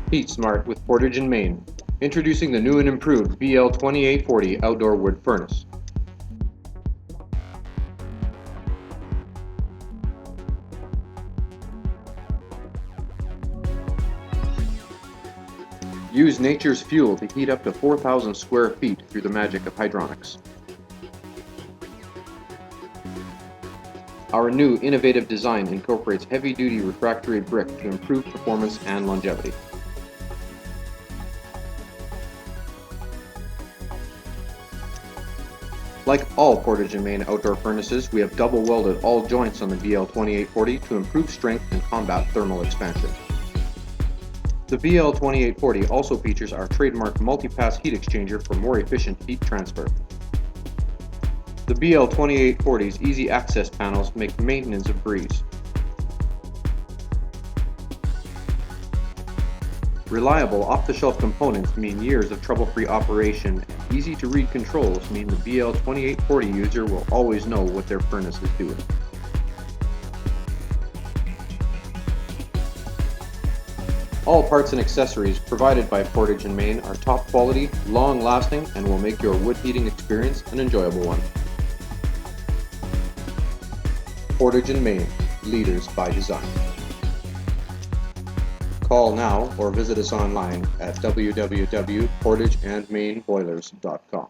Heat smart with Portage and Main. Introducing the new and improved BL28-40 Outdoor Wood Furnace. Use nature's fuel to heat up to 4,000 square feet through the magic of hydronics. Our new innovative design incorporates heavy-duty refractory brick to improve performance and longevity. Like all Portage and Main outdoor furnaces, we have double-welded all joints on the BL28-40 to improve strength and combat thermal expansion. The BL28-40 also features our trademark multi-pass heat exchanger for more efficient heat transfer. The BL28-40's easy access panels make maintenance a breeze. Reliable off-the-shelf components mean years of trouble-free operation, and easy-to-read controls mean the BL28-40 user will always know what their furnace is doing. All parts and accessories provided by Portage and Main are top quality, long-lasting, and will make your wood heating experience an enjoyable one. Portage and Main, leaders by design. Call now or visit us online at www.portageandmainboilers.com.